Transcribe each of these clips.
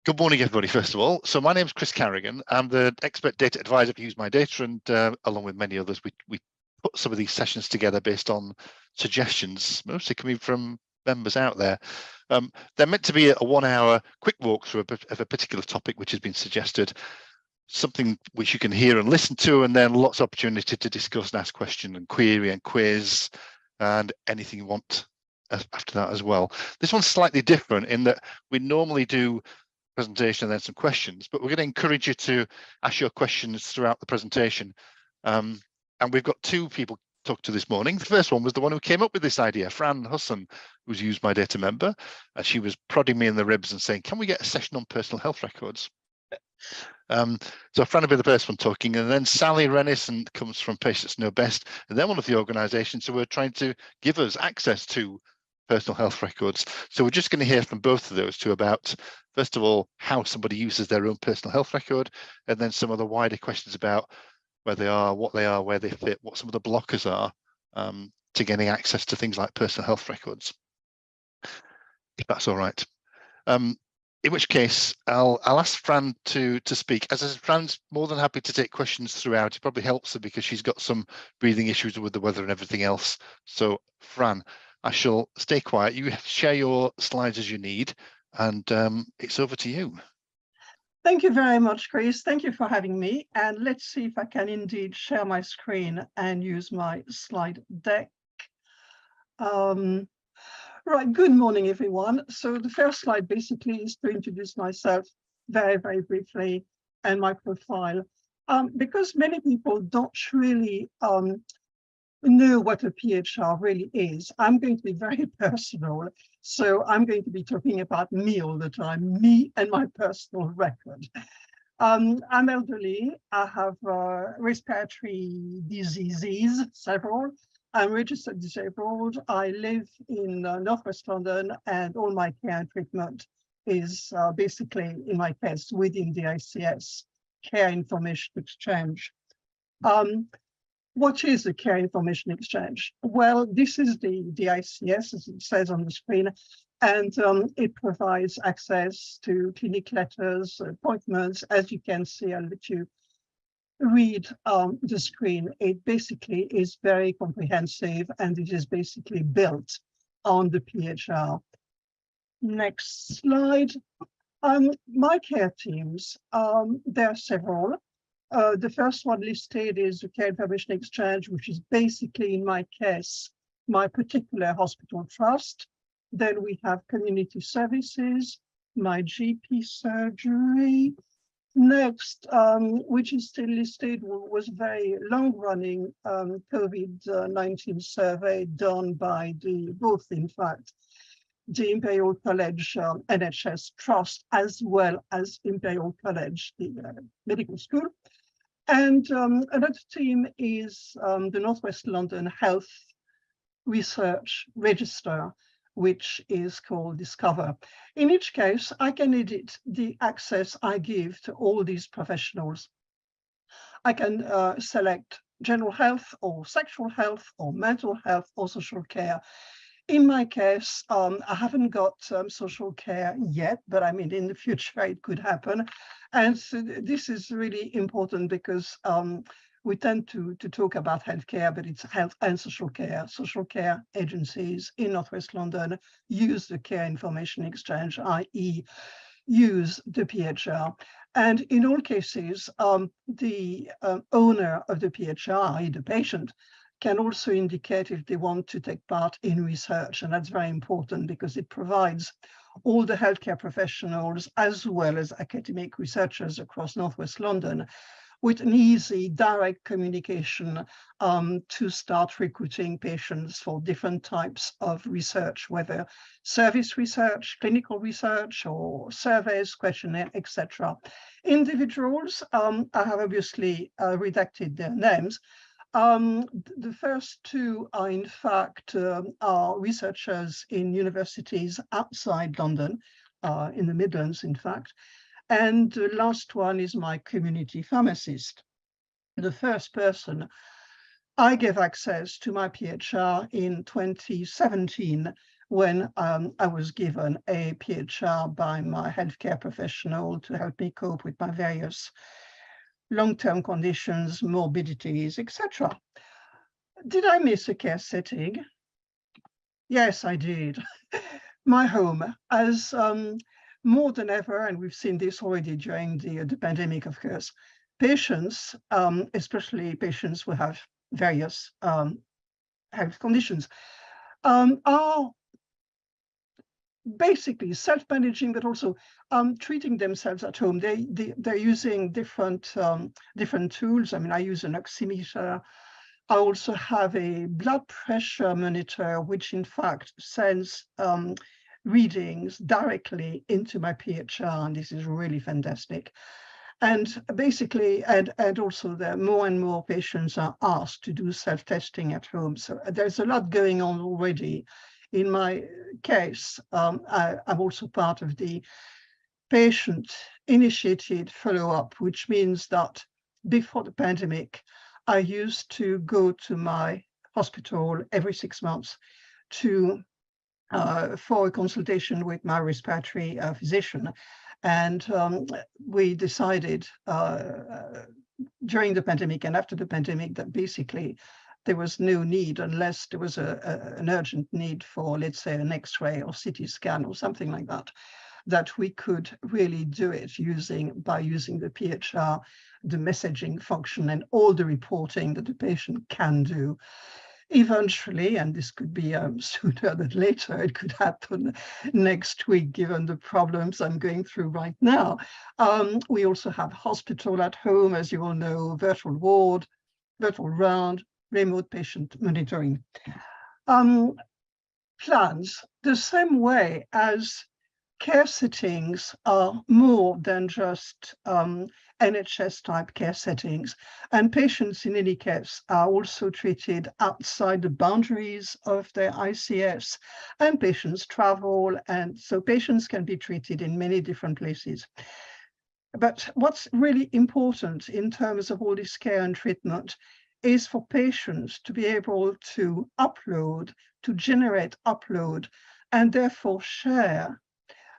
Good morning, everybody, first of all. So my name is Chris Carrigan. I'm the expert data advisor for Use My Data, and along with many others, we put some of these sessions together based on suggestions, mostly coming from members out there. They're meant to be a 1 hour quick walkthrough of a particular topic which has been suggested, something which you can hear and listen to, and then lots of opportunity to discuss and ask questions and query and quiz and anything you want after that as well. This one's slightly different in that we normally do presentation and then some questions, but we're going to encourage you to ask your questions throughout the presentation. And we've got two people to talk to this morning. The first one was the one who came up with this idea, Fran Husson, who's Use My Data member, and she was prodding me in the ribs and saying, can we get a session on personal health records? So Fran will be the first one talking, and then Sally Rennison comes from Patients Know Best, and they're one of the organisations who are trying to give us access to personal health records. So we're just going to hear from both of those two about, first of all, how somebody uses their own personal health record, and then some of the wider questions about where they are, where they fit, what some of the blockers are to getting access to things like personal health records, if that's all right. In which case, I'll ask Fran to speak. As I said, Fran's more than happy to take questions throughout. It probably helps her because she's got some breathing issues with the weather and everything else. So Fran, I shall stay quiet. You share your slides as you need, and it's over to you. Thank you very much, Chris. Thank you for having me. And let's see if I can indeed share my screen and use my slide deck. Right, good morning, everyone. So the first slide basically is to introduce myself very, very briefly and my profile. Because many people don't really know what a PHR really is, I'm going to be very personal. So I'm going to be talking about me all the time, me and my personal record. I'm elderly. I have respiratory diseases, several. I'm registered disabled. I live in Northwest London, and all my care and treatment is basically, in my case, within the ICS, Care Information Exchange. What is the Care Information Exchange? Well, this is the ICS, as it says on the screen, and it provides access to clinic letters, appointments. As you can see, I'll let you read the screen. It basically is very comprehensive, and it is basically built on the PHR. Next slide. My care teams, there are several. The first one listed is the Care Information Exchange, which is basically, in my case, my particular hospital trust. Then we have community services, my GP surgery. Next, which is still listed, was very long-running COVID-19 survey done by both, in fact, the Imperial College NHS Trust, as well as Imperial College, the medical school. And another team is the Northwest London Health Research Register, which is called Discover. In each case, I can edit the access I give to all these professionals. I can select general health or sexual health or mental health or social care. In my case, I haven't got social care yet, but I mean, in the future, it could happen. And so this is really important because we tend to talk about healthcare, but it's health and social care. Social care agencies in Northwest London use the Care Information Exchange, i.e. use the PHR. And in all cases, the owner of the PHR, i.e. the patient, can also indicate if they want to take part in research. And that's very important because it provides all the healthcare professionals as well as academic researchers across Northwest London with an easy direct communication to start recruiting patients for different types of research, whether service research, clinical research, or surveys, questionnaire, etc. Individuals, I have obviously redacted their names. The first two are, in fact, are researchers in universities outside London, in the Midlands, in fact. And the last one is my community pharmacist. The first person I gave access to my PHR in 2017 when I was given a PHR by my healthcare professional to help me cope with my various long-term conditions, morbidities, etc. Did I miss a care setting? Yes, I did. My home, as more than ever, and we've seen this already during the pandemic, of course, patients, especially patients who have various health conditions, are basically self-managing, but also treating themselves at home. They're using different tools. I mean, I use an oximeter. I also have a blood pressure monitor, which in fact sends readings directly into my PHR, and this is really fantastic. And basically, and also there more and more patients are asked to do self-testing at home. So there's a lot going on already. In my case, I'm also part of the patient-initiated follow-up, which means that before the pandemic, I used to go to my hospital every 6 months for a consultation with my respiratory physician. And we decided during the pandemic and after the pandemic that basically there was no need, unless there was an urgent need for, let's say, an X-ray or CT scan or something like that, that we could really do it by using the PHR, the messaging function, and all the reporting that the patient can do. Eventually, and this could be sooner than later, it could happen next week, given the problems I'm going through right now. We also have hospital at home, as you all know, virtual ward, virtual round, remote patient monitoring. Plans, the same way as care settings are more than just NHS type care settings, and patients in any case are also treated outside the boundaries of their ICS, and patients travel, and so patients can be treated in many different places. But what's really important in terms of all this care and treatment is for patients to be able to upload, to generate upload, and therefore share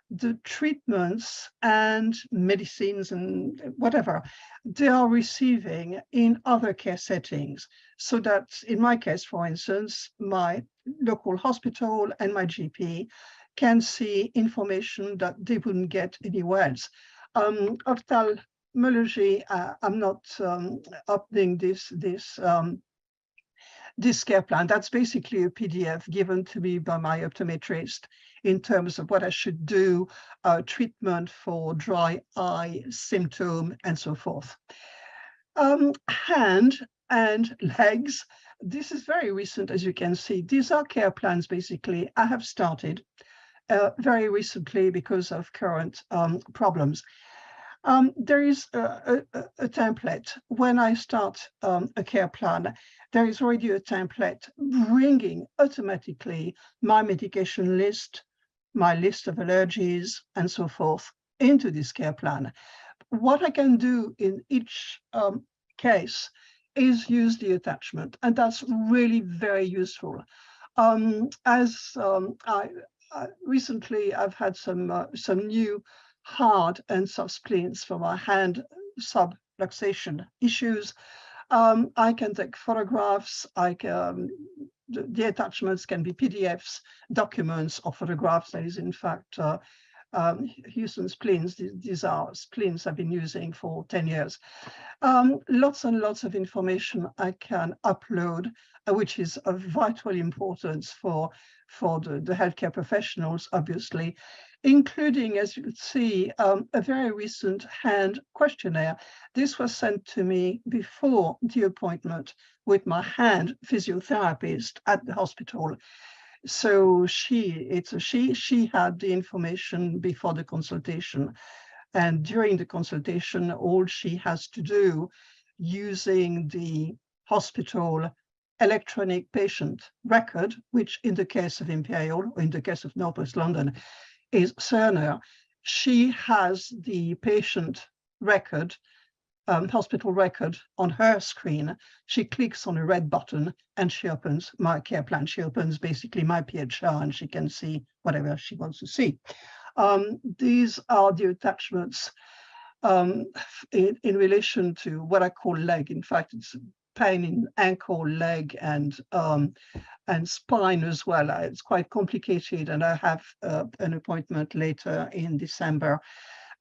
the treatments and medicines and whatever they are receiving in other care settings. So that in my case, for instance, my local hospital and my GP can see information that they wouldn't get anywhere else. Ophthalmology, I'm not opening this care plan. That's basically a PDF given to me by my optometrist in terms of what I should do, treatment for dry eye symptom, and so forth. Hand and legs, this is very recent, as you can see. These are care plans, basically. I have started very recently because of current problems. There is a template. When I start a care plan, there is already a template bringing automatically my medication list, my list of allergies, and so forth into this care plan. What I can do in each case is use the attachment, and that's really very useful. Recently, I've had some new hard and soft splints for my hand subluxation issues. I can take photographs. The attachments can be PDFs, documents, or photographs. That is, in fact, Husson splints. These are splints I've been using for 10 years. Lots and lots of information I can upload, which is of vital importance for the healthcare professionals, obviously, including, as you can see, a very recent hand questionnaire. This was sent to me before the appointment with my hand physiotherapist at the hospital. So she had the information before the consultation, and during the consultation, all she has to do, using the hospital electronic patient record, which in the case of Imperial, or in the case of Northwest London, is Cerner, she has the patient record hospital record on her screen, she clicks on a red button and she opens my care plan. She opens basically my PHR and she can see whatever she wants to see. These are the attachments in relation to what I call leg. In fact, it's pain in ankle, leg, and spine as well. It's quite complicated, and I have an appointment later in December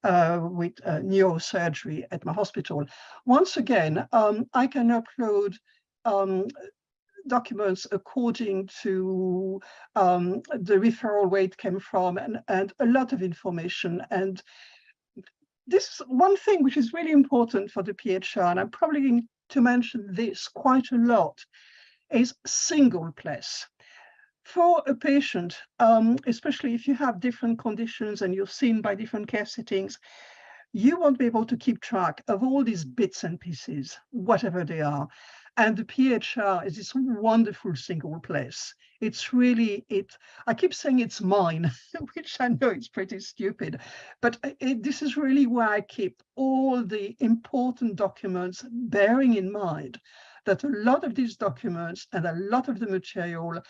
with neurosurgery at my hospital. Once again, I can upload documents according to the referral where it came from, and a lot of information. And this is one thing which is really important for the PHR, and I'm probably going to mention this quite a lot, is single place. For a patient, especially if you have different conditions and you're seen by different care settings, you won't be able to keep track of all these bits and pieces, whatever they are. And the PHR is this wonderful single place. It's really, I keep saying it's mine, which I know is pretty stupid, but this is really where I keep all the important documents, bearing in mind that a lot of these documents and a lot of the material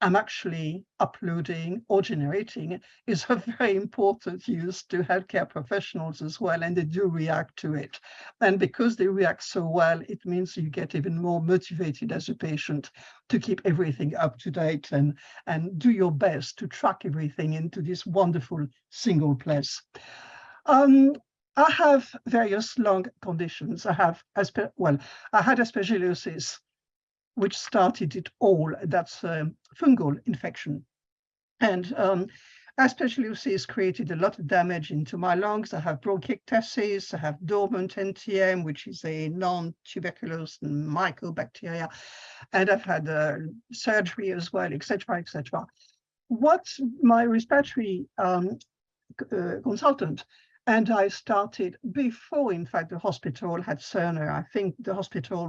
I'm actually uploading or generating is of very important use to healthcare professionals as well, and they do react to it. And because they react so well, it means you get even more motivated as a patient to keep everything up to date and do your best to track everything into this wonderful single place. I have various lung conditions. I had aspergillosis, which started it all. That's a fungal infection. And aspergillosis created a lot of damage into my lungs. I have bronchiectasis, I have dormant NTM, which is a non-tuberculous mycobacteria, and I've had surgery as well, etc., etc. What my respiratory consultant and I started before, in fact, the hospital had Cerner. I think the hospital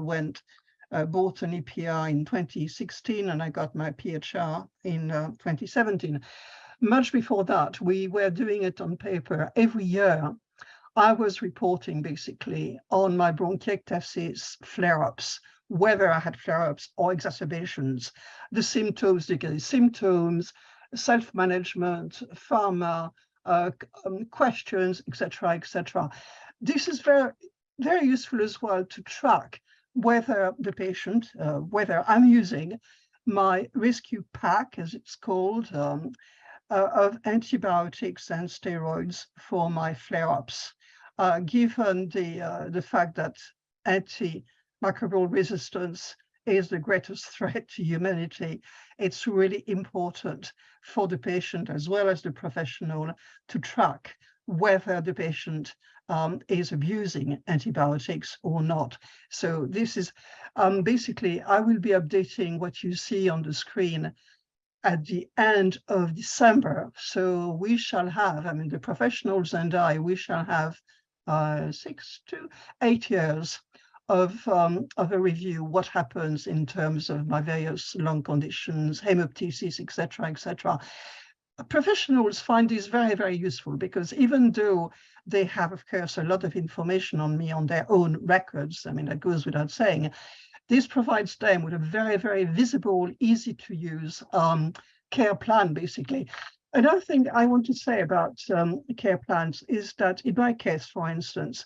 bought an EPR in 2016, and I got my PHR in 2017. Much before that, we were doing it on paper. Every year, I was reporting basically on my bronchiectasis flare-ups, whether I had flare-ups or exacerbations, the symptoms, self-management, pharma, questions, etc., etc. This is very, very useful as well to track whether the patient, whether I'm using my rescue pack, as it's called, of antibiotics and steroids for my flare-ups. Given the fact that antimicrobial resistance is the greatest threat to humanity, it's really important for the patient as well as the professional to track whether the patient is abusing antibiotics or not. So this is basically, I will be updating what you see on the screen at the end of December. So we shall have, I mean, the professionals and I, we shall have 6 to 8 years of a review, what happens in terms of my various lung conditions, hemoptysis, etc., etc. Professionals find this very, very useful because even though they have, of course, a lot of information on me on their own records, I mean, that goes without saying, this provides them with a very, very visible, easy to use care plan, basically. Another thing I want to say about care plans is that in my case, for instance,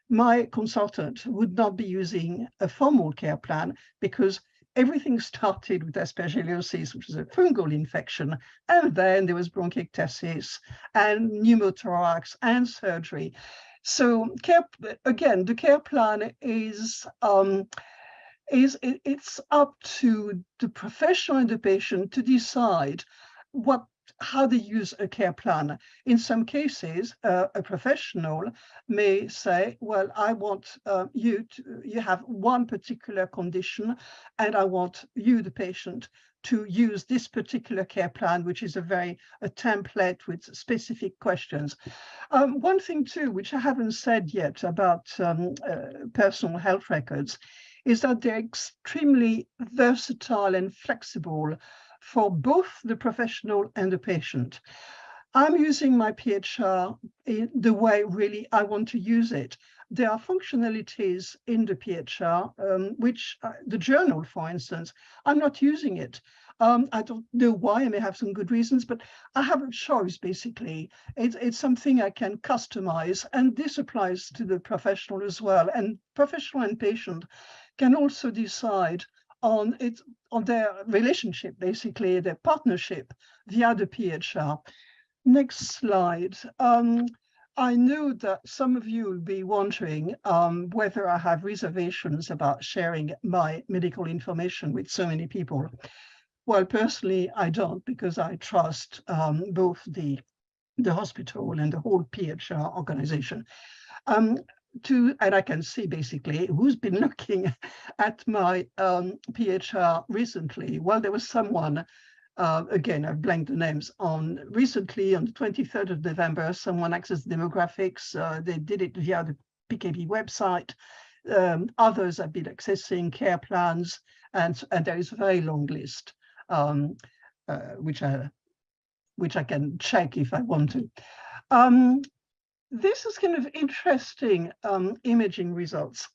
my consultant would not be using a formal care plan because everything started with aspergillosis, which is a fungal infection, and then there was bronchiectasis and pneumothorax and surgery. So again, the care plan is it's up to the professional and the patient to decide how they use a care plan. In some cases, a professional may say, well, I want you have one particular condition, and I want you, the patient, to use this particular care plan, which is a template with specific questions. One thing too, which I haven't said yet about personal health records, is that they're extremely versatile and flexible for both the professional and the patient. I'm using my PHR in the way really I want to use it. There are functionalities in the PHR, which the journal, for instance, I'm not using it. I don't know why. I may have some good reasons, but I have a choice, basically. It's something I can customize, and this applies to the professional as well. And professional and patient can also decide on their relationship, basically, their partnership via the PHR. Next slide. I know that some of you will be wondering whether I have reservations about sharing my medical information with so many people. Well, personally, I don't, because I trust both the hospital and the whole PHR organization. And I can see basically who's been looking at my PHR recently. Well, there was someone, again, I've blanked the names, recently on the 23rd of November, someone accessed demographics. They did it via the PKB website. Others have been accessing care plans, and there is a very long list, which I can check if I want to. This is kind of interesting imaging results.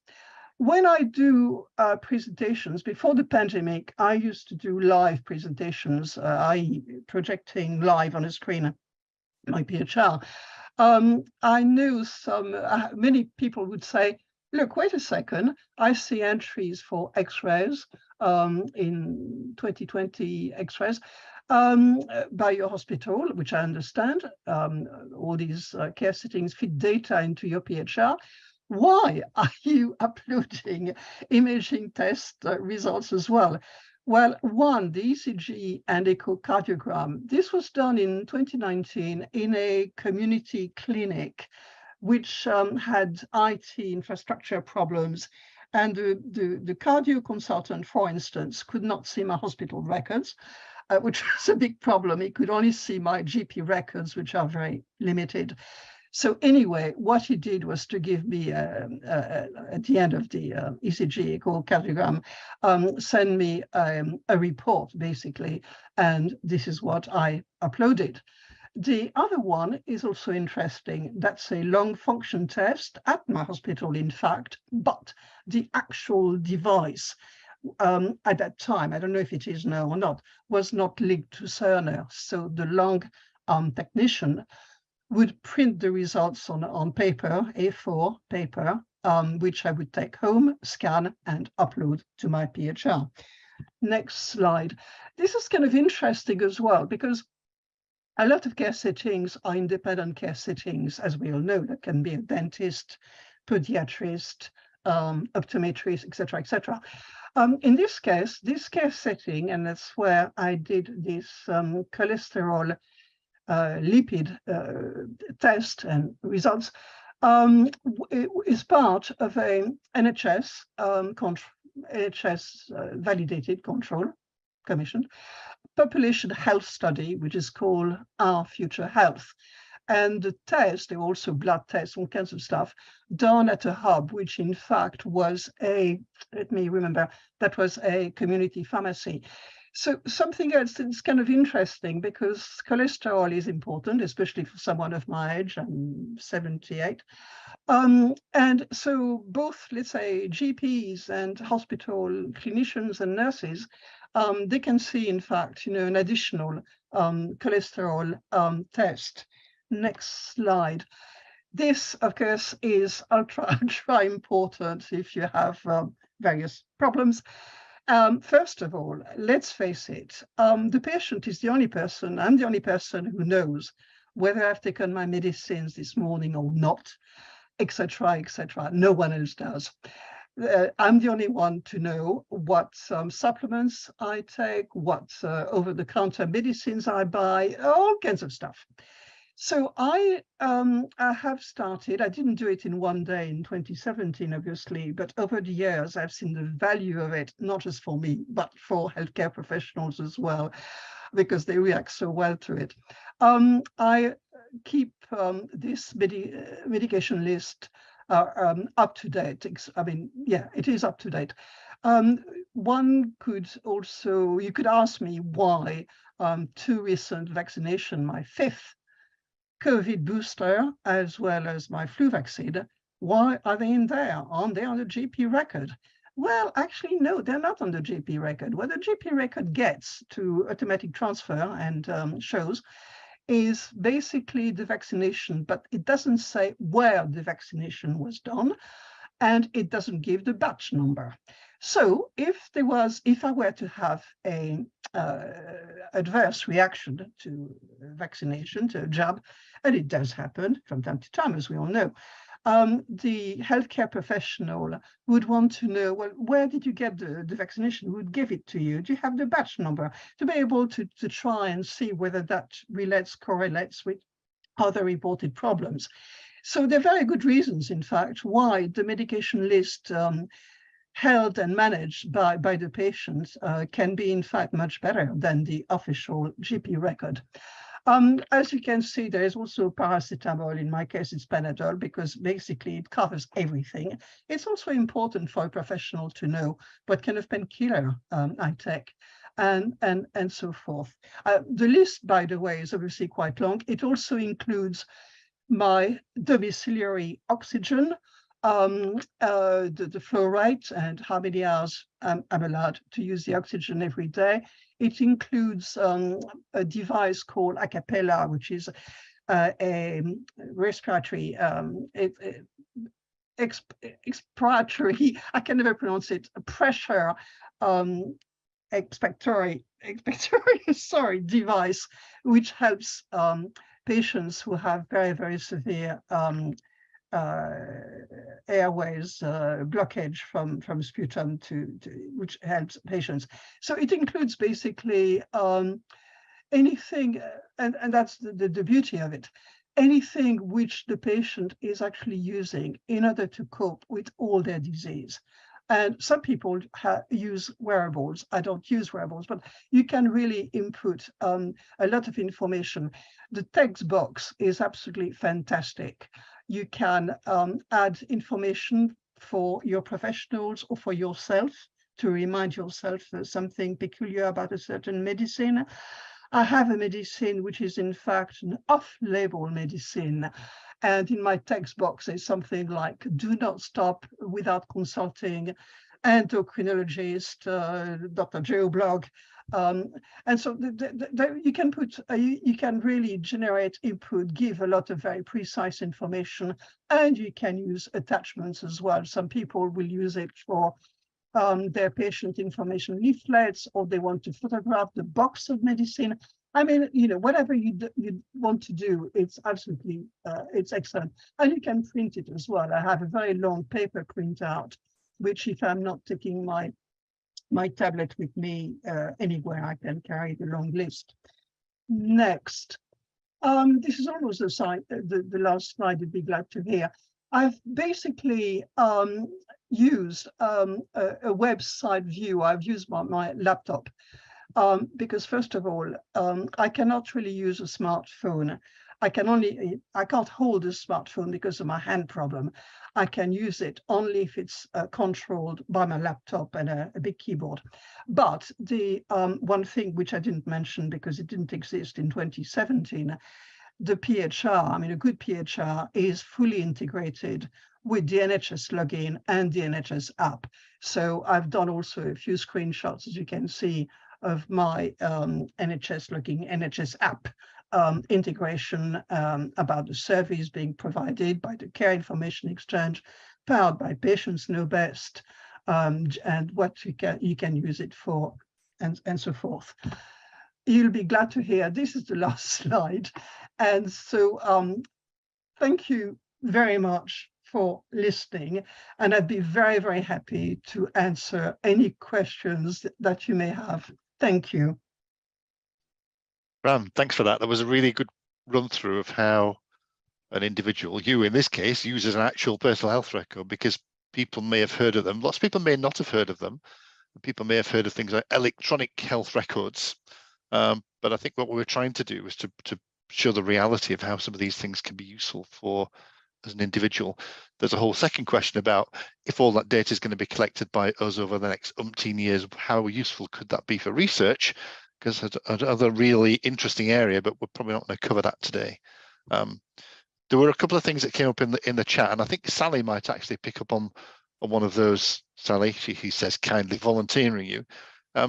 When I do presentations, before the pandemic, I used to do live presentations, i.e. projecting live on a screen my PHR. I know many people would say, look, wait a second, I see entries for X-rays in 2020 X-rays by your hospital, which I understand. All these care settings feed data into your PHR. Why are you uploading imaging test results as well? Well, one, the ECG and echocardiogram. This was done in 2019 in a community clinic, which had IT infrastructure problems. And the cardio consultant, for instance, could not see my hospital records, which was a big problem. He could only see my GP records, which are very limited. So anyway, what he did was to give me, at the end of the ECG echocardiogram, send me a report, basically, and this is what I uploaded. The other one is also interesting. That's a lung function test at my hospital, in fact, but the actual device at that time, I don't know if it is now or not, was not linked to Cerner. So the lung technician would print the results on paper, A4 paper, which I would take home, scan, and upload to my PHR. Next slide. This is kind of interesting as well, because a lot of care settings are independent care settings, as we all know. That can be a dentist, podiatrist, optometrist, etc., etc. In this case, this care setting, and that's where I did this cholesterol lipid test and results, is part of a NHS validated control commission population health study, which is called Our Future Health. And the test, there were also blood tests, all kinds of stuff, done at a hub, which in fact was let me remember, that was a community pharmacy. So something else that's kind of interesting, because cholesterol is important, especially for someone of my age. I'm 78. And so both, let's say, GPs and hospital clinicians and nurses, they can see, in fact, an additional cholesterol test. Next slide. This, of course, is ultra important if you have various problems. First of all, let's face it, the patient is the only person, I'm the only person who knows whether I've taken my medicines this morning or not, etc., etc. No one else does. I'm the only one to know what supplements I take, what over-the-counter medicines I buy, all kinds of stuff. So I have started, I didn't do it in one day in 2017, obviously, but over the years, I've seen the value of it, not just for me, but for healthcare professionals as well, because they react so well to it. I keep this medication list up to date. I mean, yeah, it is up to date. One could also, you could ask me why two recent vaccination, my fifth COVID booster as well as my flu vaccine. Why are they in there? Aren't they on the GP record? Well, actually, no, they're not on the GP record. What the GP record gets to automatic transfer and shows is basically the vaccination, but it doesn't say where the vaccination was done, and it doesn't give the batch number. So if I were to have a adverse reaction to vaccination, to a jab, and it does happen from time to time, as we all know, the healthcare professional would want to know, well, where did you get the vaccination? Who would give it to you? Do you have the batch number? To be able to try and see whether that correlates with other reported problems. So there are very good reasons, in fact, why the medication list held and managed by the patient can be, in fact, much better than the official GP record. As you can see, there is also paracetamol. In my case, it's Panadol, because basically it covers everything. It's also important for a professional to know what kind of painkiller I take, and so forth. The list, by the way, is obviously quite long. It also includes my domiciliary oxygen, the flow rate, and how many hours I'm allowed to use the oxygen every day. It includes a device called a cappella, which is a respiratory expiratory, I can never pronounce it, a pressure expectoratory device, which helps patients who have very, very severe airways blockage from sputum which helps patients. So it includes basically anything, and that's the beauty of it, anything which the patient is actually using in order to cope with all their disease. And some people use wearables. I don't use wearables, but you can really input a lot of information. The text box is absolutely fantastic. You can add information for your professionals or for yourself to remind yourself something peculiar about a certain medicine. I have a medicine which is in fact an off-label medicine. And in my text box is something like, do not stop without consulting endocrinologist, Dr. Joe blog. And so you can really generate input, give a lot of very precise information, and you can use attachments as well. Some people will use it for their patient information leaflets, or they want to photograph the box of medicine. I mean, whatever you want to do, it's absolutely, it's excellent. And you can print it as well. I have a very long paper printout, which if I'm not taking my tablet with me anywhere, I can carry the long list. Next. This is almost the last slide you'd be glad to hear. I've basically used a website view. I've used my laptop. Because first of all, I cannot really use a smartphone. I can't hold a smartphone because of my hand problem. I can use it only if it's controlled by my laptop and a big keyboard. But the one thing which I didn't mention because it didn't exist in 2017, the PHR, I mean, a good PHR is fully integrated with the NHS login and the NHS app. So I've done also a few screenshots, as you can see, of my NHS login, NHS app integration about the service being provided by the Care Information Exchange, powered by Patients Know Best, and what you can use it for, and so forth. You'll be glad to hear this is the last slide. And so thank you very much for listening, and I'd be very, very happy to answer any questions that you may have. Thank you. Fran, thanks for that. That was a really good run through of how an individual, you in this case, uses an actual personal health record, because people may have heard of them. Lots of people may not have heard of them. People may have heard of things like electronic health records. But I think what we were trying to do was to show the reality of how some of these things can be useful for as an individual. There's a whole second question about if all that data is going to be collected by us over the next umpteen years, how useful could that be for research? Because it's another really interesting area, but we're probably not going to cover that today. There were a couple of things that came up in the chat, and I think Sally might actually pick up on one of those. Sally, he says kindly volunteering you. I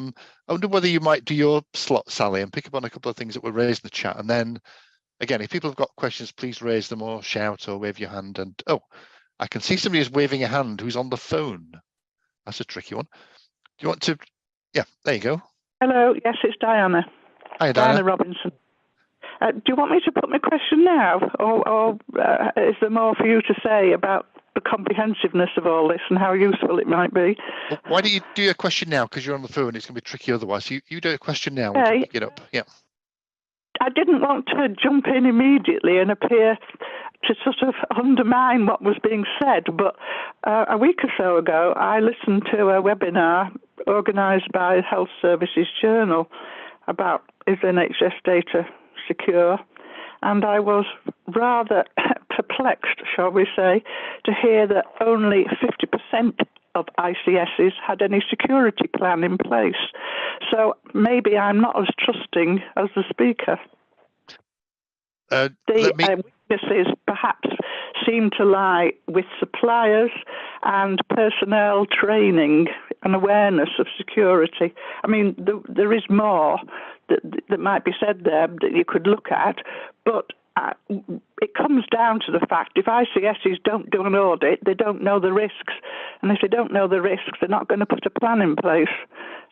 wonder whether you might do your slot, Sally, and pick up on a couple of things that were raised in the chat, and then again, if people have got questions, please raise them or shout or wave your hand. And oh, I can see somebody who's waving a hand who's on the phone. That's a tricky one. Do you want to? Yeah, there you go. Hello, yes, it's Diana. Hi, Diana Robinson. Do you want me to put my question now, or is there more for you to say about the comprehensiveness of all this and how useful it might be? Well, why don't you do your question now, because you're on the phone, it's going to be tricky otherwise. So you do a question now. Okay. We'll pick it up. Yeah. I didn't want to jump in immediately and appear to sort of undermine what was being said, but a week or so ago, I listened to a webinar organised by Health Services Journal about is NHS data secure, and I was rather perplexed, shall we say, to hear that only 50% of ICSs had any security plan in place. So maybe I'm not as trusting as the speaker. The weaknesses perhaps seem to lie with suppliers and personnel training and awareness of security. I mean, there is more that might be said there that you could look at, but it comes down to the fact if ICSs don't do an audit, they don't know the risks. And if they don't know the risks, they're not going to put a plan in place.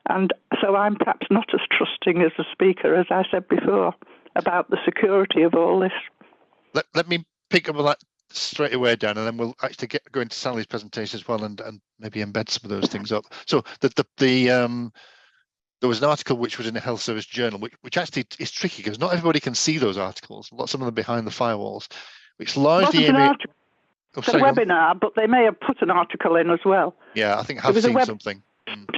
And so I'm perhaps not as trusting as the speaker, as I said before, about the security of all this. Let me pick up on that straight away, Dan, and then we'll actually go into Sally's presentation as well, and maybe embed some of those things up. So there was an article which was in the Health Service Journal, which actually is tricky because not everybody can see those articles. Some of them behind the firewalls, which largely It's a webinar, but they may have put an article in as well. Yeah, I think I've seen something.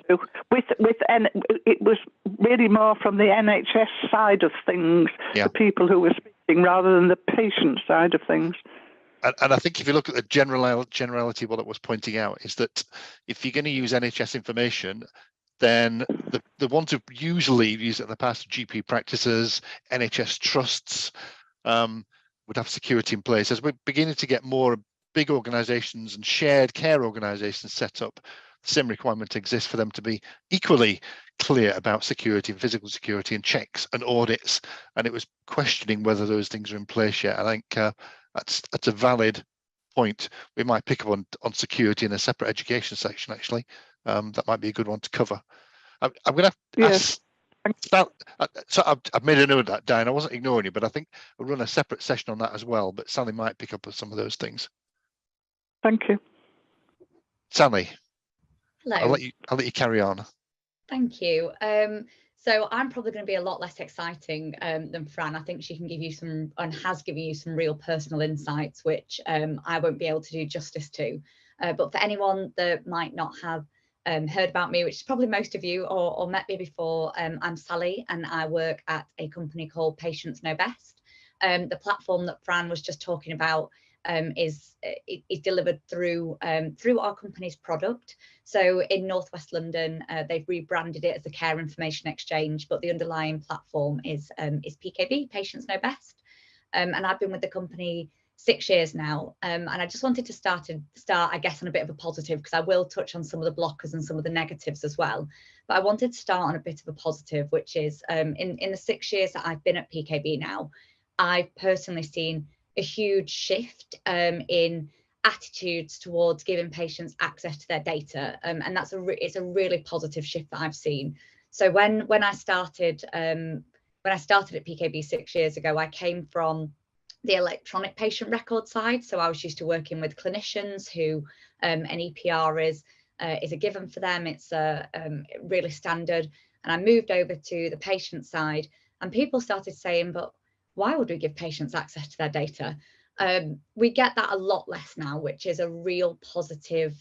It was really more from the NHS side of things, the people who were speaking, rather than the patient side of things. And I think if you look at the generality, what it was pointing out is that if you're going to use NHS information, then the ones who usually use it in the past, GP practices, NHS trusts, would have security in place. As we're beginning to get more big organisations and shared care organisations set up, the same requirement exists for them to be equally clear about security and physical security and checks and audits. And it was questioning whether those things are in place yet. I think that's a valid point. We might pick up on security in a separate education section, actually. That might be a good one to cover. I'm going to ask. So I've made a note of that, Diane. I wasn't ignoring you, but I think we'll run a separate session on that as well. But Sally might pick up on some of those things. Thank you, Sally. Hello. I'll let you carry on. Thank you. So I'm probably going to be a lot less exciting than Fran. I think she can give you some and has given you some real personal insights, which I won't be able to do justice to. But for anyone that might not have heard about me, which is probably most of you, or met me before, I'm Sally and I work at a company called Patients Know Best. The platform that Fran was just talking about is delivered through our company's product. So in Northwest London, they've rebranded it as the Care Information Exchange, but the underlying platform is PKB, Patients Know Best. And I've been with the company 6 years now, and I just wanted to start, I guess, on a bit of a positive, because I will touch on some of the blockers and some of the negatives as well. But I wanted to start on a bit of a positive, which is in the 6 years that I've been at PKB now, I've personally seen a huge shift in attitudes towards giving patients access to their data, and it's a really positive shift that I've seen. So when I started at PKB 6 years ago, I came from the electronic patient record side. So I was used to working with clinicians who an EPR is a given for them. It's really standard. And I moved over to the patient side, and people started saying, but why would we give patients access to their data? We get that a lot less now, which is a real positive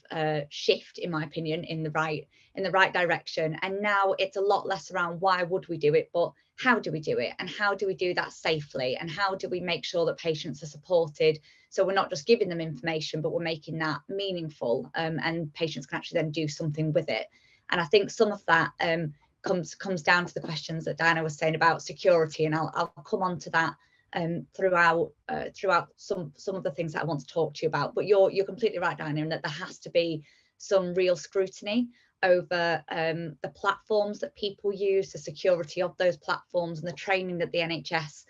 shift, in my opinion, in the right direction. And now it's a lot less around why would we do it, but how do we do it, and how do we do that safely, and how do we make sure that patients are supported, so we're not just giving them information, but we're making that meaningful, and patients can actually then do something with it. And I think some of that comes down to the questions that Diana was saying about security, and I'll come on to that throughout some of the things that I want to talk to you about. But you're completely right, Diana, in that there has to be some real scrutiny over the platforms that people use, the security of those platforms, and the training that the NHS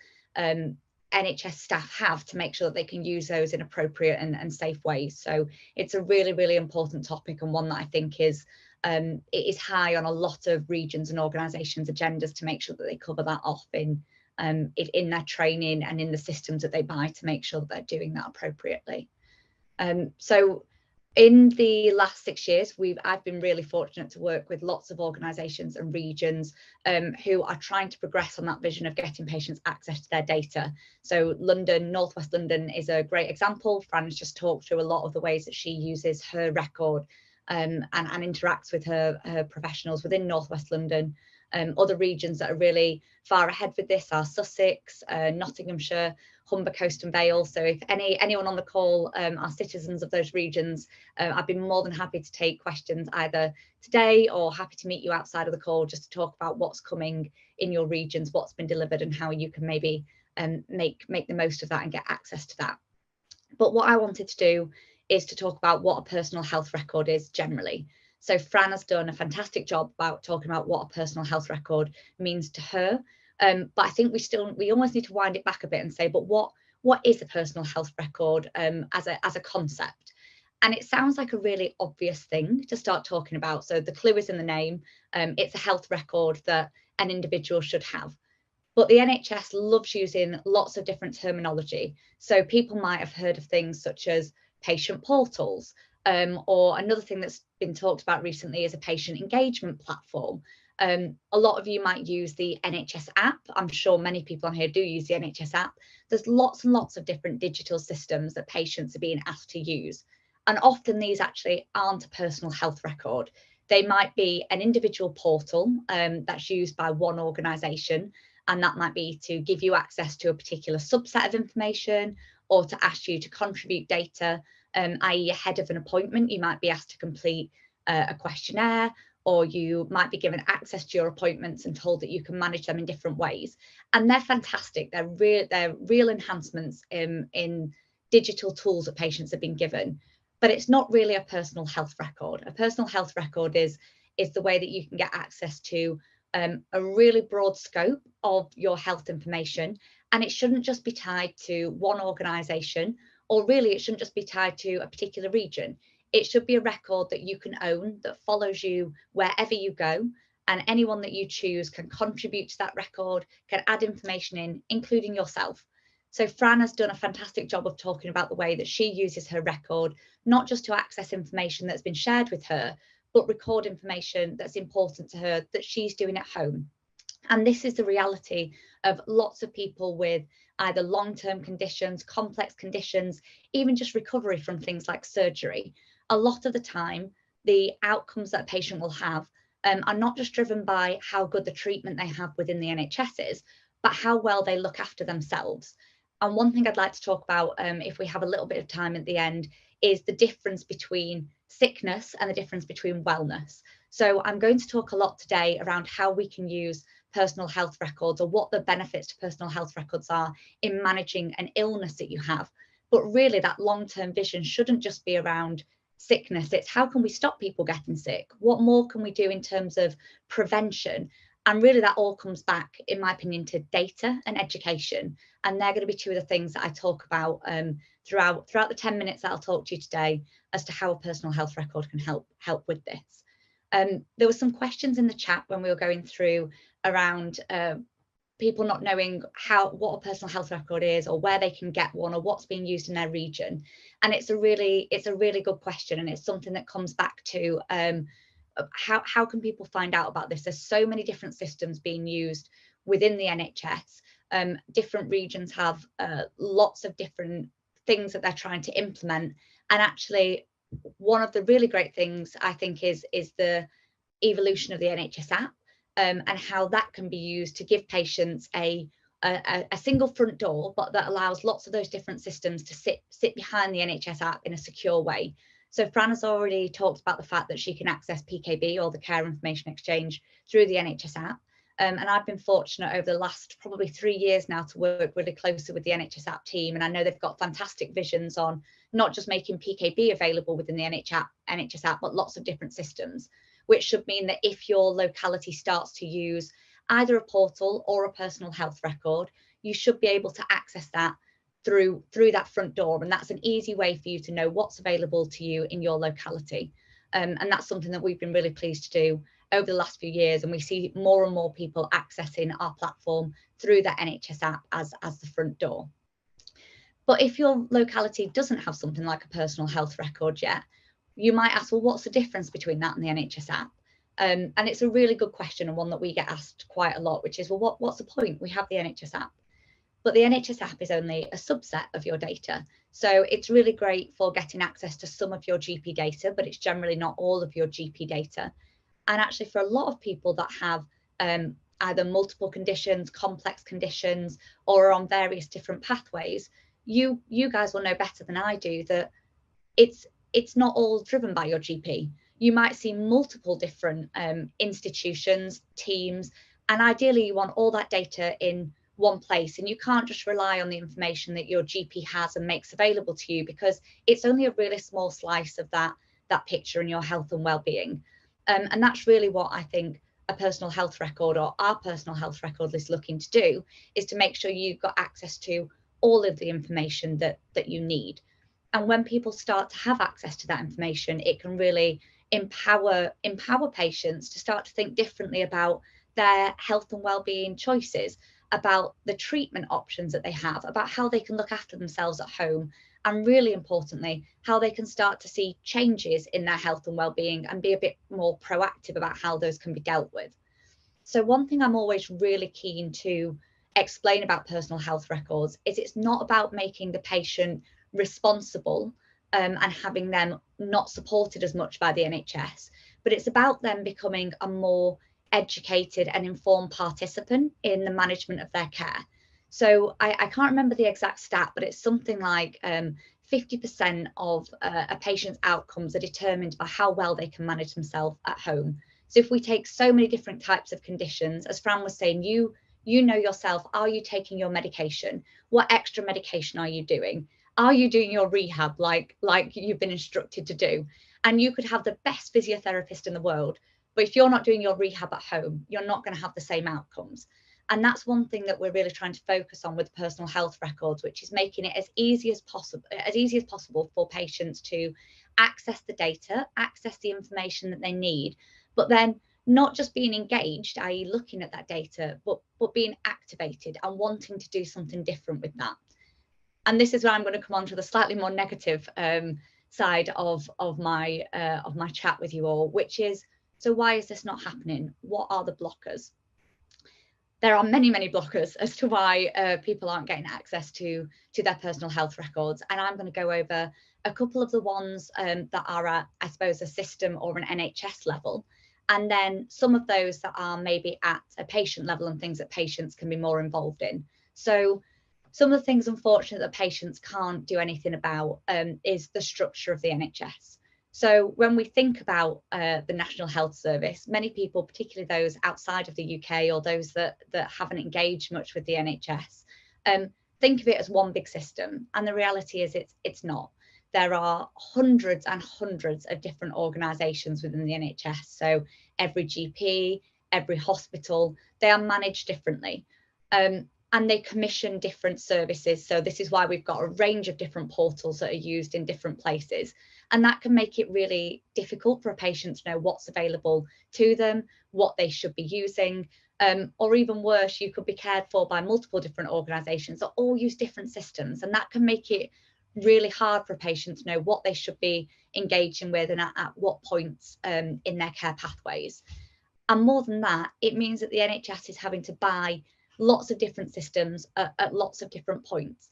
staff have to make sure that they can use those in appropriate and safe ways. So it's a really, really important topic, and one that I think is it is high on a lot of regions and organisations' agendas to make sure that they cover that off in their training and in the systems that they buy to make sure that they're doing that appropriately. So in the last 6 years, I've been really fortunate to work with lots of organisations and regions who are trying to progress on that vision of getting patients access to their data. So London, North West London is a great example. Fran has just talked through a lot of the ways that she uses her record and interacts with her professionals within North West London. Other regions that are really far ahead with this are Sussex, Nottinghamshire, Humber Coast and Vale. So if anyone on the call are citizens of those regions, I'd be more than happy to take questions either today or happy to meet you outside of the call just to talk about what's coming in your regions, what's been delivered, and how you can maybe make the most of that and get access to that. But what I wanted to do is to talk about what a personal health record is generally. So Fran has done a fantastic job about talking about what a personal health record means to her. But I think we almost need to wind it back a bit and say, but what is a personal health record as a concept? And it sounds like a really obvious thing to start talking about. So the clue is in the name. It's a health record that an individual should have. But the NHS loves using lots of different terminology. So people might have heard of things such as patient portals, or another thing that's been talked about recently is a patient engagement platform. A lot of you might use the NHS app. I'm sure many people on here do use the NHS app. There's lots and lots of different digital systems that patients are being asked to use. And often these actually aren't a personal health record. They might be an individual portal that's used by one organisation, and that might be to give you access to a particular subset of information or to ask you to contribute data, i.e. ahead of an appointment, you might be asked to complete a questionnaire, or you might be given access to your appointments and told that you can manage them in different ways. And they're fantastic. They're real enhancements in digital tools that patients have been given. But it's not really a personal health record. A personal health record is the way that you can get access to a really broad scope of your health information. And it shouldn't just be tied to one organisation, or really it shouldn't just be tied to a particular region. It should be a record that you can own, that follows you wherever you go, and anyone that you choose can contribute to that record, can add information in, including yourself. So Fran has done a fantastic job of talking about the way that she uses her record, not just to access information that's been shared with her, but record information that's important to her that she's doing at home. And this is the reality of lots of people with either long-term conditions, complex conditions, even just recovery from things like surgery. A lot of the time, the outcomes that a patient will have are not just driven by how good the treatment they have within the NHS is, but how well they look after themselves. And one thing I'd like to talk about, if we have a little bit of time at the end, is the difference between sickness and the difference between wellness. So I'm going to talk a lot today around how we can use personal health records, or what the benefits to personal health records are in managing an illness that you have. But really that long-term vision shouldn't just be around sickness. It's how can we stop people getting sick? What more can we do in terms of prevention? And really that all comes back, in my opinion, to data and education. And they're going to be two of the things that I talk about throughout the 10 minutes that I'll talk to you today as to how a personal health record can help with this. There were some questions in the chat when we were going through around people not knowing what a personal health record is, or where they can get one, or what's being used in their region. And it's a really good question, and it's something that comes back to how can people find out about this? There's so many different systems being used within the NHS. Different regions have lots of different things that they're trying to implement, and actually one of the really great things I think is the evolution of the NHS app, and how that can be used to give patients a single front door, but that allows lots of those different systems to sit behind the NHS app in a secure way. So Fran has already talked about the fact that she can access PKB, or the Care Information Exchange, through the NHS app. And I've been fortunate over the last probably 3 years now to work really closely with the NHS App team. And I know they've got fantastic visions on not just making PKB available within the NHS App, but lots of different systems, which should mean that if your locality starts to use either a portal or a personal health record, you should be able to access that through that front door. And that's an easy way for you to know what's available to you in your locality. And that's something that we've been really pleased to do over the last few years, and we see more and more people accessing our platform through the NHS App as the front door. But if your locality doesn't have something like a personal health record yet, you might ask, well, what's the difference between that and the NHS App? And it's a really good question, and one that we get asked quite a lot, which is, well, what's the point? We have the NHS App. But the NHS App is only a subset of your data. So it's really great for getting access to some of your GP data, but it's generally not all of your GP data. And actually, for a lot of people that have either multiple conditions, complex conditions, or are on various different pathways, you guys will know better than I do that it's not all driven by your GP. You might see multiple different institutions, teams, and ideally you want all that data in one place, and you can't just rely on the information that your GP has and makes available to you, because it's only a really small slice of that picture in your health and well-being. And that's really what I think a personal health record, or our personal health record, is looking to do, is to make sure you've got access to all of the information that you need. And when people start to have access to that information, it can really empower patients to start to think differently about their health and well-being choices, about the treatment options that they have, about how they can look after themselves at home, and really importantly, how they can start to see changes in their health and well-being and be a bit more proactive about how those can be dealt with. So one thing I'm always really keen to explain about personal health records is it's not about making the patient responsible and having them not supported as much by the NHS, but it's about them becoming a more educated and informed participant in the management of their care. So I can't remember the exact stat, but it's something like 50% of a patient's outcomes are determined by how well they can manage themselves at home. So if we take so many different types of conditions, as Fran was saying, you know yourself, are you taking your medication? What extra medication are you doing? Are you doing your rehab like you've been instructed to do? And you could have the best physiotherapist in the world, but if you're not doing your rehab at home, you're not going to have the same outcomes. And that's one thing that we're really trying to focus on with personal health records, which is making it as easy as possible for patients to access the data, access the information that they need, but then not just being engaged, i.e. looking at that data, but being activated and wanting to do something different with that. And this is where I'm going to come on to the slightly more negative side of my chat with you all, which is, so why is this not happening? What are the blockers? There are many, many blockers as to why people aren't getting access to their personal health records. And I'm going to go over a couple of the ones that are at, I suppose, a system or an NHS level, and then some of those that are maybe at a patient level and things that patients can be more involved in. So some of the things, unfortunately, that patients can't do anything about is the structure of the NHS. So when we think about the National Health Service, many people, particularly those outside of the UK or those that haven't engaged much with the NHS, think of it as one big system. And the reality is it's not. There are hundreds and hundreds of different organisations within the NHS. So every GP, every hospital, they are managed differently. And they commission different services. So this is why we've got a range of different portals that are used in different places. And that can make it really difficult for a patient to know what's available to them, what they should be using, or even worse, you could be cared for by multiple different organisations that all use different systems. And that can make it really hard for a patient to know what they should be engaging with and at what points in their care pathways. And more than that, it means that the NHS is having to buy lots of different systems at lots of different points.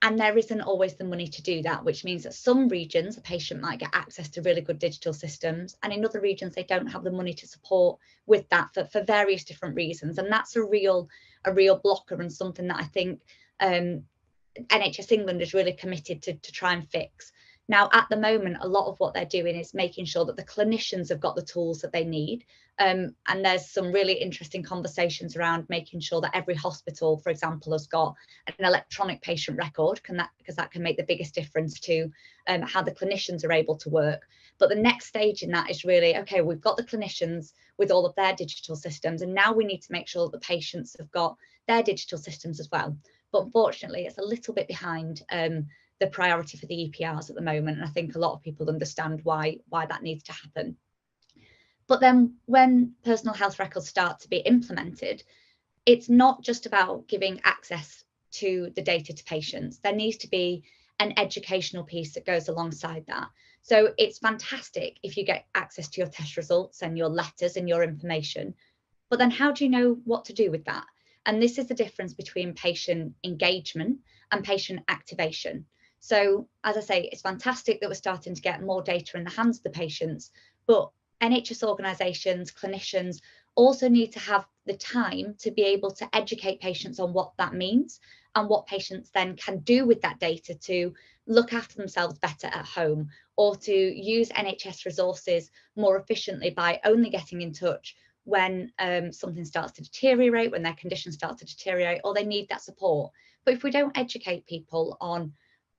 And there isn't always the money to do that, which means that some regions, a patient might get access to really good digital systems, and in other regions, they don't have the money to support with that for various different reasons. And that's a real blocker, and something that I think NHS England is really committed to try and fix. Now, at the moment, a lot of what they're doing is making sure that the clinicians have got the tools that they need. And there's some really interesting conversations around making sure that every hospital, for example, has got an electronic patient record, because that can make the biggest difference to how the clinicians are able to work. But the next stage in that is really, okay, we've got the clinicians with all of their digital systems, and now we need to make sure that the patients have got their digital systems as well. But unfortunately, it's a little bit behind the priority for the EPRs at the moment. And I think a lot of people understand why that needs to happen. But then when personal health records start to be implemented, it's not just about giving access to the data to patients. There needs to be an educational piece that goes alongside that. So it's fantastic if you get access to your test results and your letters and your information, but then how do you know what to do with that? And this is the difference between patient engagement and patient activation. So as I say, it's fantastic that we're starting to get more data in the hands of the patients, but NHS organisations, clinicians also need to have the time to be able to educate patients on what that means and what patients then can do with that data to look after themselves better at home, or to use NHS resources more efficiently by only getting in touch when something starts to deteriorate, when their condition starts to deteriorate, or they need that support. But if we don't educate people on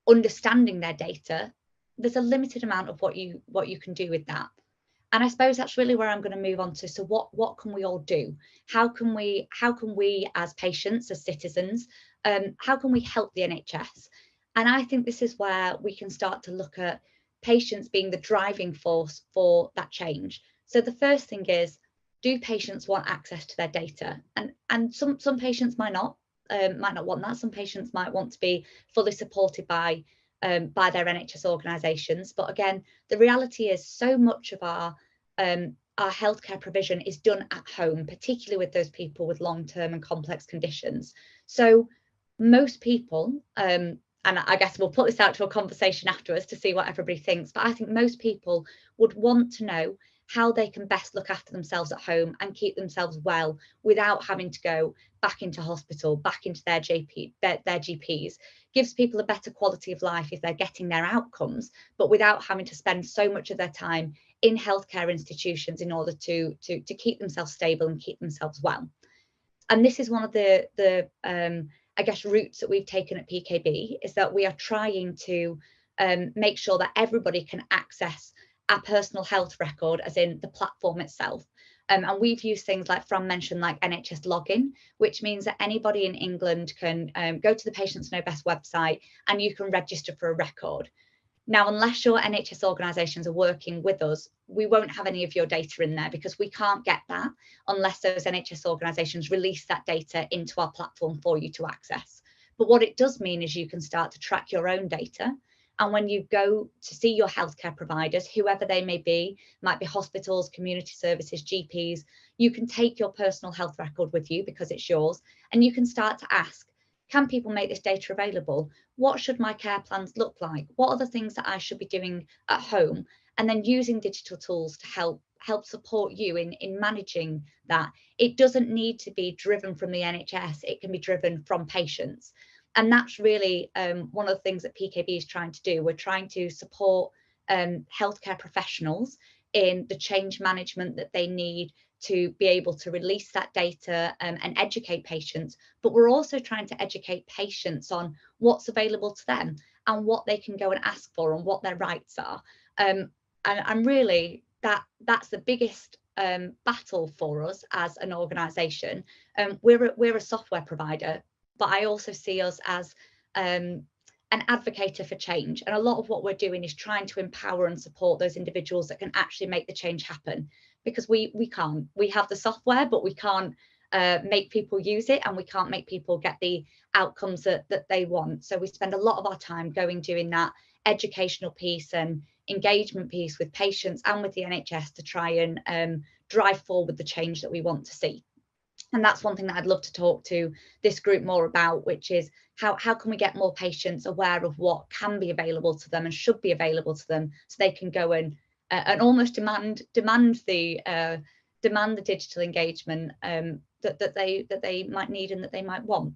understanding their data, there's a limited amount of what you can do with that. And I suppose that's really where I'm going to move on to. So what can we all do? How can we as patients, as citizens, how can we help the NHS? And I think this is where we can start to look at patients being the driving force for that change. So the first thing is, do patients want access to their data? And some patients might not want that. Some patients might want to be fully supported by their NHS organisations. But again, the reality is so much of our healthcare provision is done at home, particularly with those people with long-term and complex conditions. So most people, and I guess we'll put this out to a conversation afterwards to see what everybody thinks, but I think most people would want to know how they can best look after themselves at home and keep themselves well without having to go back into hospital, back into their GPs. Gives people a better quality of life if they're getting their outcomes, but without having to spend so much of their time in healthcare institutions in order to keep themselves stable and keep themselves well. And this is one of the I guess routes that we've taken at PKB, is that we are trying to make sure that everybody can access our personal health record, as in the platform itself. And we've used things like Fran mentioned, like NHS login, which means that anybody in England can go to the Patients Know Best website and you can register for a record. Now, unless your NHS organisations are working with us, we won't have any of your data in there, because we can't get that unless those NHS organisations release that data into our platform for you to access. But what it does mean is you can start to track your own data. And when you go to see your healthcare providers, whoever they may be, might be hospitals, community services, GPs, you can take your personal health record with you because it's yours, and you can start to ask, can people make this data available? What should my care plans look like? What are the things that I should be doing at home? And then using digital tools to help support you in managing that. It doesn't need to be driven from the NHS, it can be driven from patients. And that's really one of the things that PKB is trying to do. We're trying to support healthcare professionals in the change management that they need to be able to release that data and educate patients. But we're also trying to educate patients on what's available to them and what they can go and ask for and what their rights are. And really, that's the biggest battle for us as an organisation. We're a software provider, but I also see us as an advocate for change. And a lot of what we're doing is trying to empower and support those individuals that can actually make the change happen, because we can't. We have the software, but we can't make people use it, and we can't make people get the outcomes that they want. So we spend a lot of our time doing that educational piece and engagement piece with patients and with the NHS to try and drive forward the change that we want to see. And that's one thing that I'd love to talk to this group more about, which is how can we get more patients aware of what can be available to them and should be available to them, so they can go and almost demand the digital engagement that they might need and that they might want.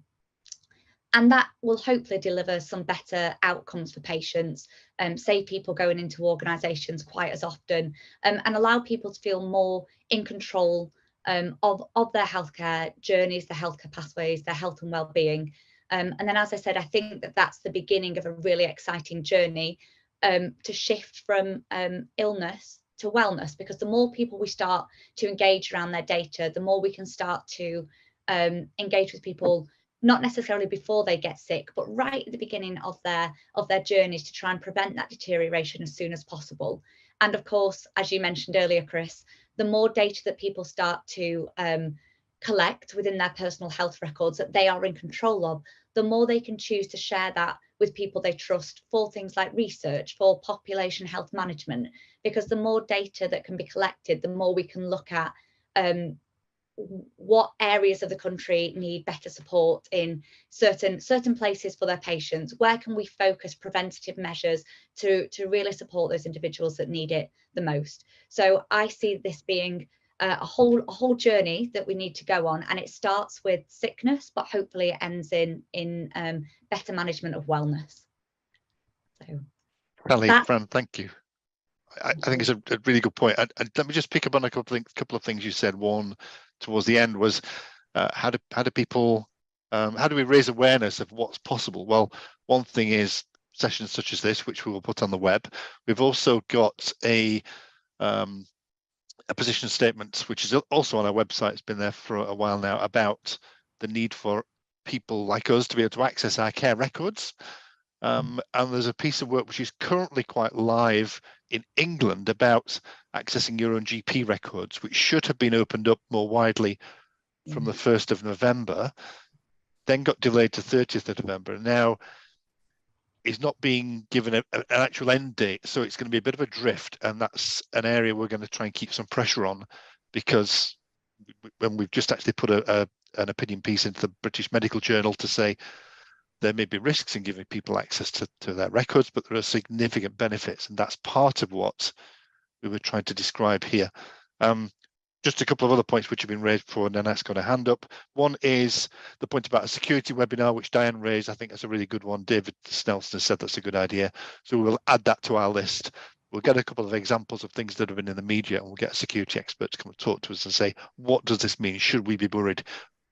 And that will hopefully deliver some better outcomes for patients, save people going into organisations quite as often, and allow people to feel more in control of their healthcare journeys, their healthcare pathways, their health and well-being. And then, as I said, I think that that's the beginning of a really exciting journey to shift from illness to wellness, because the more people we start to engage around their data, the more we can start to engage with people, not necessarily before they get sick, but right at the beginning of their journeys, to try and prevent that deterioration as soon as possible. And of course, as you mentioned earlier, Chris, the more data that people start to collect within their personal health records that they are in control of, the more they can choose to share that with people they trust for things like research, for population health management, because the more data that can be collected, the more we can look at what areas of the country need better support in certain places for their patients. Where can we focus preventative measures to really support those individuals that need it the most? So I see this being a whole journey that we need to go on, and it starts with sickness, but hopefully it ends in better management of wellness. So Fran, thank you. I think it's a really good point. And let me just pick up on a couple of things you said. One towards the end was how do people how do we raise awareness of what's possible? Well, one thing is sessions such as this, which we will put on the web. We've also got a position statement, which is also on our website. It's been there for a while now, about the need for people like us to be able to access our care records. And there's a piece of work which is currently quite live in England about accessing your own GP records, which should have been opened up more widely from the 1st of November, then got delayed to 30th of November. And now is not being given an actual end date. So it's going to be a bit of a drift. And that's an area we're going to try and keep some pressure on, because when we've just actually put an opinion piece into the British Medical Journal to say there may be risks in giving people access to their records, but there are significant benefits. And that's part of what we were trying to describe here. Just a couple of other points which have been raised before, and then that's got a hand up. One is the point about a security webinar, which Diane raised. I think that's a really good one. David Snelson has said that's a good idea. So we'll add that to our list. We'll get a couple of examples of things that have been in the media, and we'll get a security expert to come and talk to us and say, what does this mean? Should we be worried?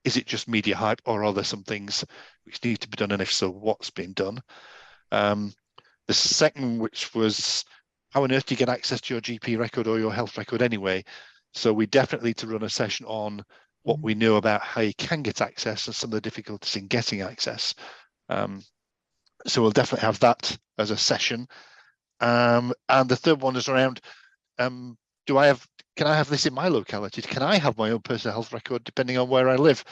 Is it just media hype, or are there some things which need to be done? And if so, what's been done? The second, which was, how on earth do you get access to your GP record or your health record anyway? So we definitely need to run a session on what we know about how you can get access and some of the difficulties in getting access. So we'll definitely have that as a session. And the third one is around, can I have this in my locality? Can I have my own personal health record depending on where I live?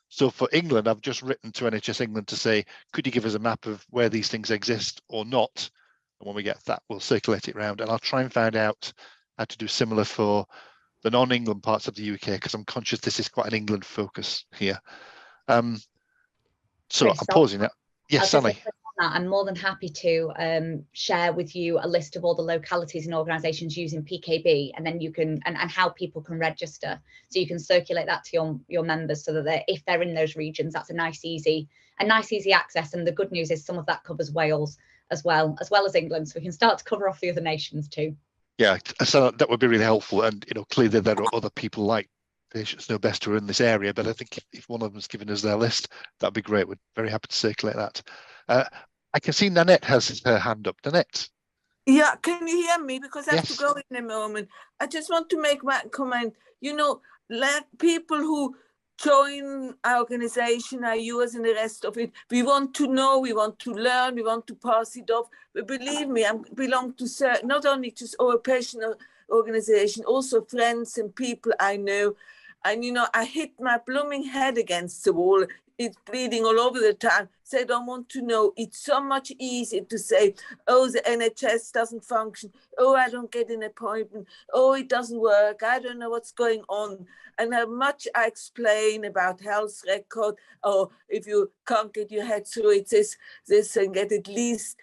So for England, I've just written to NHS England to say, could you give us a map of where these things exist or not? And when we get that, we'll circulate it around. And I'll try and find out how to do similar for the non-England parts of the UK, because I'm conscious this is quite an England focus here. So Chris, I'm pausing that. Yes, Sally. I'm more than happy to share with you a list of all the localities and organisations using PKB, and then you can and how people can register. So you can circulate that to your members, so that if they're in those regions, that's a nice easy access. And the good news is some of that covers Wales as well as England, so we can start to cover off the other nations too. Yeah, so that would be really helpful. And clearly there are other people like Patients Know Best who are in this area, but I think if one of them's given us their list, that'd be great. We're very happy to circulate that. I can see Nanette has her hand up. Nanette. Yeah, can you hear me? Because I have Yes. to go in a moment. I just want to make my comment. Like people who join our organization, our yours and the rest of it, we want to know, we want to learn, we want to pass it off. But believe me, I belong to not only just our personal organization, also friends and people I know. And, I hit my blooming head against the wall. It's bleeding all over the time. So I don't want to know. It's so much easier to say, oh, the NHS doesn't function. Oh, I don't get an appointment. Oh, it doesn't work. I don't know what's going on. And how much I explain about health record. Oh, if you can't get your head through it, this and get at least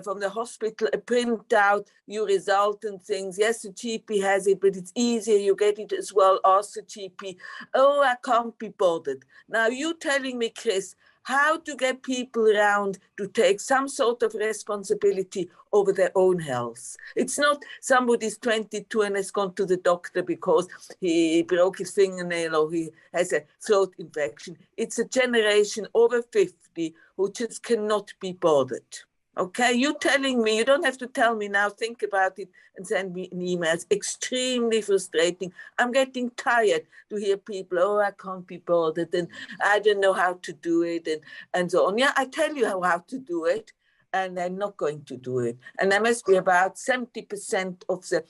from the hospital a printout, your result and things. Yes, the GP has it, but it's easier. You get it as well. Ask the GP. Oh, I can't be bothered. Now you telling me, Chris, how to get people around to take some sort of responsibility over their own health. It's not somebody's 22 and has gone to the doctor because he broke his fingernail or he has a throat infection. It's a generation over 50 who just cannot be bothered. Okay, you telling me, you don't have to tell me now, think about it and send me an email. It's extremely frustrating. I'm getting tired to hear people, oh, I can't be bothered and I don't know how to do it and so on. Yeah, I tell you how to do it and I'm not going to do it. And there must be about 70% of the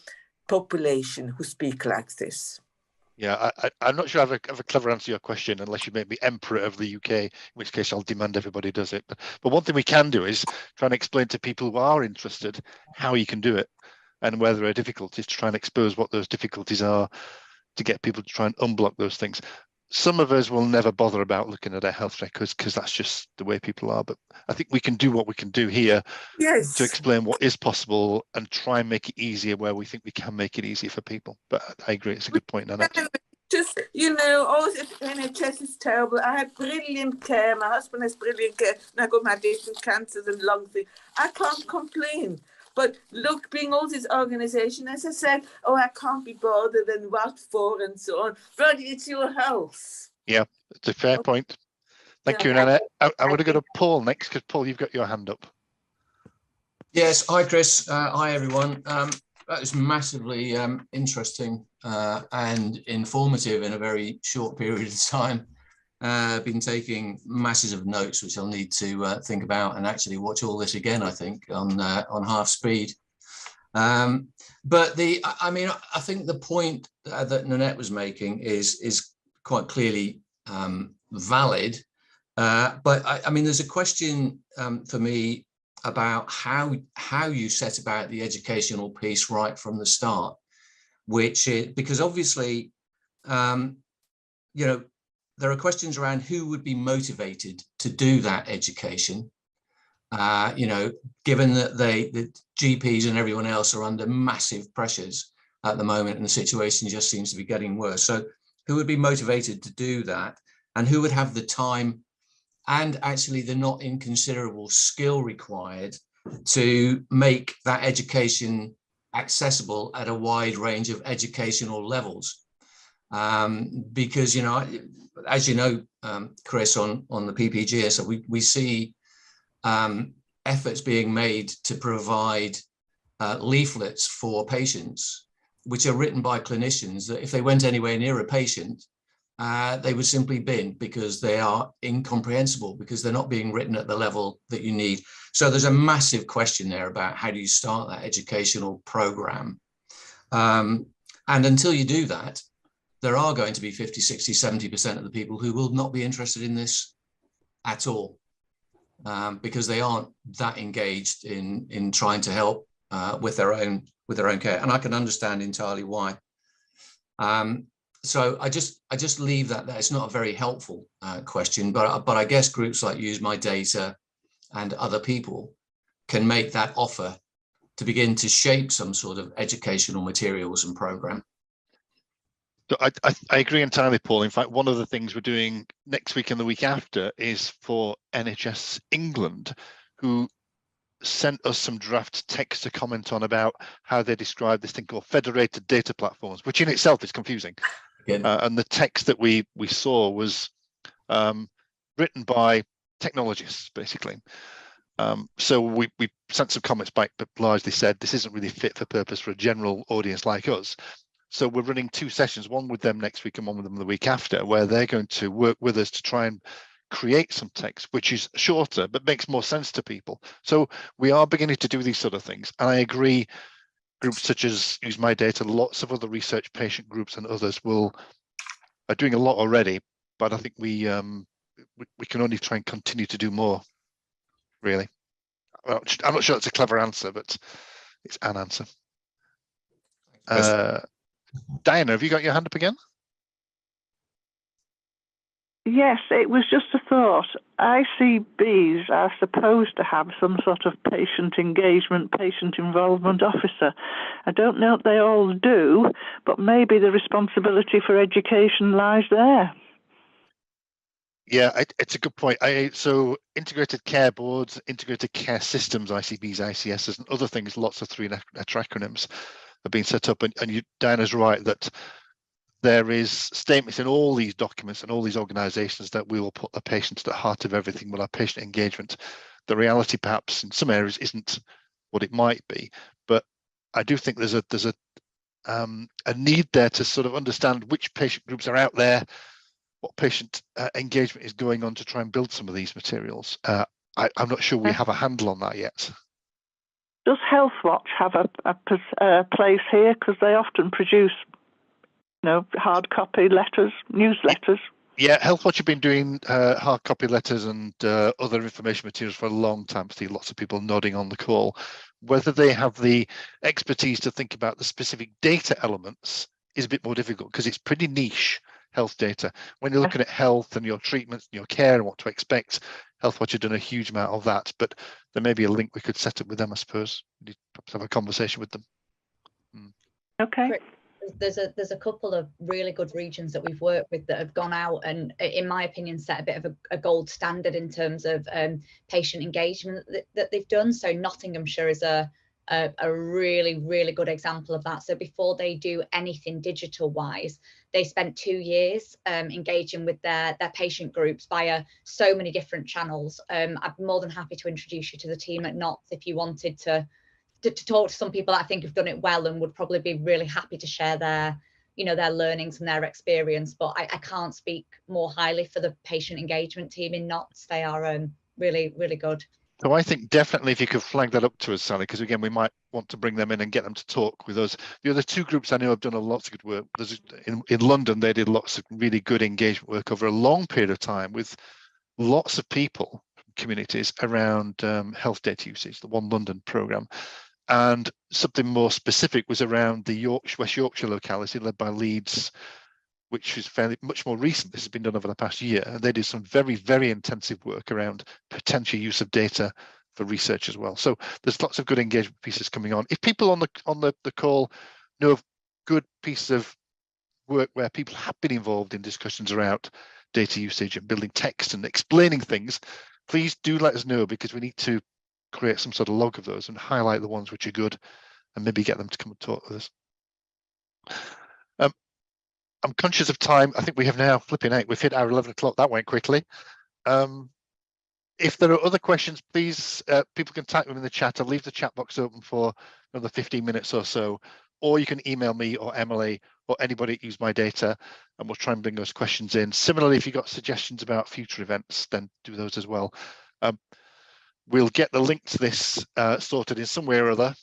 population who speak like this. Yeah, I'm not sure I have a clever answer to your question unless you make me emperor of the UK, in which case I'll demand everybody does it. But one thing we can do is try and explain to people who are interested how you can do it and where there are difficulties, to try and expose what those difficulties are, to get people to try and unblock those things. Some of us will never bother about looking at our health records because that's just the way people are. But I think we can do what we can do here to explain what is possible and try and make it easier where we think we can make it easier for people. But I agree, it's a good point, Nanette. Just, you know, oh, NHS is terrible. I have brilliant care. My husband has brilliant care. And I got my different cancers and lung things. I can't complain. But look, being all this organisation, as I said, oh, I can't be bothered and what for and so on. But it's your health. Yeah, it's a fair point. Thank you, Nanette. I'm going to go to Paul next because, Paul, you've got your hand up. Yes, hi, Chris. Hi, everyone. That was massively interesting and informative in a very short period of time. I've been taking masses of notes, which I'll need to think about and actually watch all this again, I think, on half speed. But I think the point that Nanette was making is quite clearly valid. But I mean, there's a question for me about how you set about the educational piece right from the start, which is because obviously, you know, there are questions around who would be motivated to do that education, you know, given that the GPs and everyone else are under massive pressures at the moment and the situation just seems to be getting worse. So who would be motivated to do that, and who would have the time and actually the not inconsiderable skill required to make that education accessible at a wide range of educational levels? Because, you know, as you know, Chris, on the PPG, so we see efforts being made to provide leaflets for patients, which are written by clinicians that if they went anywhere near a patient, they would simply bin because they are incomprehensible, because they're not being written at the level that you need. So there's a massive question there about how do you start that educational program. And until you do that, there are going to be 50, 60, 70% of the people who will not be interested in this at all, because they aren't that engaged in trying to help with their own care. And I can understand entirely why. So I just leave that there. It's not a very helpful question, but I guess groups like Use My Data and other people can make that offer to begin to shape some sort of educational materials and program. So I agree entirely, Paul. In fact, one of the things we're doing next week and the week after is for NHS England, who sent us some draft text to comment on about how they describe this thing called federated data platforms, which in itself is confusing. And the text that we saw was written by technologists, basically. So we sent some comments back, but largely said this isn't really fit for purpose for a general audience like us. So we're running 2 sessions, one with them next week and one with them the week after, where they're going to work with us to try and create some text, which is shorter, but makes more sense to people. So we are beginning to do these sort of things. And I agree, groups such as Use My Data, lots of other research patient groups and others are doing a lot already, but I think we can only try and continue to do more, really. Well, I'm not sure that's a clever answer, but it's an answer. Diana, have you got your hand up again? Yes, it was just a thought. ICBs are supposed to have some sort of patient engagement, patient involvement officer. I don't know if they all do, but maybe the responsibility for education lies there. Yeah, it's a good point. So integrated care boards, integrated care systems, ICBs, ICSs, and other things, lots of three-letter acronyms have been set up. And Diana's right that there is statements in all these documents and all these organisations that we will put the patient at the heart of everything with our patient engagement. The reality, perhaps, in some areas, isn't what it might be, but I do think there's a need there to sort of understand which patient groups are out there, what patient engagement is going on to try and build some of these materials. I'm not sure we have a handle on that yet. Does HealthWatch have a place here? Because they often produce, hard copy letters, newsletters. Yeah, HealthWatch have been doing hard copy letters and other information materials for a long time. I see lots of people nodding on the call. Whether they have the expertise to think about the specific data elements is a bit more difficult because it's pretty niche health data. When you're looking at health and your treatments and your care and what to expect, HealthWatch have done a huge amount of that, but there may be a link we could set up with them, I suppose. We need perhaps have a conversation with them. Okay. There's a couple of really good regions that we've worked with that have gone out and, in my opinion, set a bit of a gold standard in terms of patient engagement that they've done. So Nottinghamshire is a really, really good example of that. So before they do anything digital wise, they spent 2 years engaging with their patient groups via so many different channels. I'm more than happy to introduce you to the team at Notts if you wanted to talk to some people that I think have done it well and would probably be really happy to share their learnings and their experience. But I can't speak more highly for the patient engagement team in Notts. They are really, really good. So I think definitely if you could flag that up to us, Sally, because again, we might want to bring them in and get them to talk with us. The other two groups I know have done lots of good work. There's, in London, they did lots of really good engagement work over a long period of time with lots of people, communities around health data usage, the One London programme. And something more specific was around the West Yorkshire locality led by Leeds, which is much more recent. This has been done over the past year. And they did some very, very intensive work around potential use of data for research as well. So there's lots of good engagement pieces coming on. If people on the call know of good pieces of work where people have been involved in discussions around data usage and building text and explaining things, please do let us know, because we need to create some sort of log of those and highlight the ones which are good and maybe get them to come and talk with us. I'm conscious of time. I think we have now flipping 8. We've hit our 11 o'clock. That went quickly. If there are other questions, please, people can type them in the chat. I'll leave the chat box open for another 15 minutes or so, or you can email me or Emily or anybody that use my data, and we'll try and bring those questions in. Similarly, if you've got suggestions about future events, then do those as well. We'll get the link to this sorted in some way or other,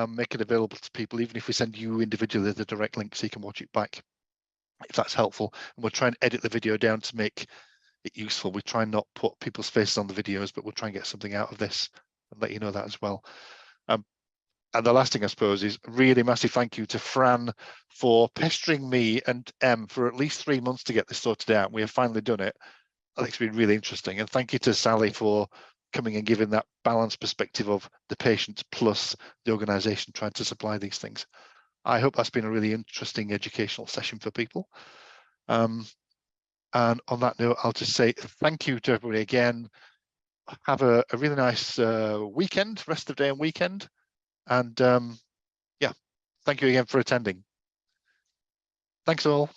make it available to people, even if we send you individually the direct link so you can watch it back, if that's helpful. And we'll try and edit the video down to make it useful. We try and not put people's faces on the videos, but we'll try and get something out of this and let you know that as well. And the last thing, I suppose, is really massive thank you to Fran for pestering me and Em for at least 3 months to get this sorted out. We have finally done it. I think it's been really interesting. And thank you to Sally for coming and giving that balanced perspective of the patient plus the organisation trying to supply these things. I hope that's been a really interesting educational session for people. And on that note, I'll just say thank you to everybody again. Have a really nice weekend, rest of the day and weekend. And yeah, thank you again for attending. Thanks all.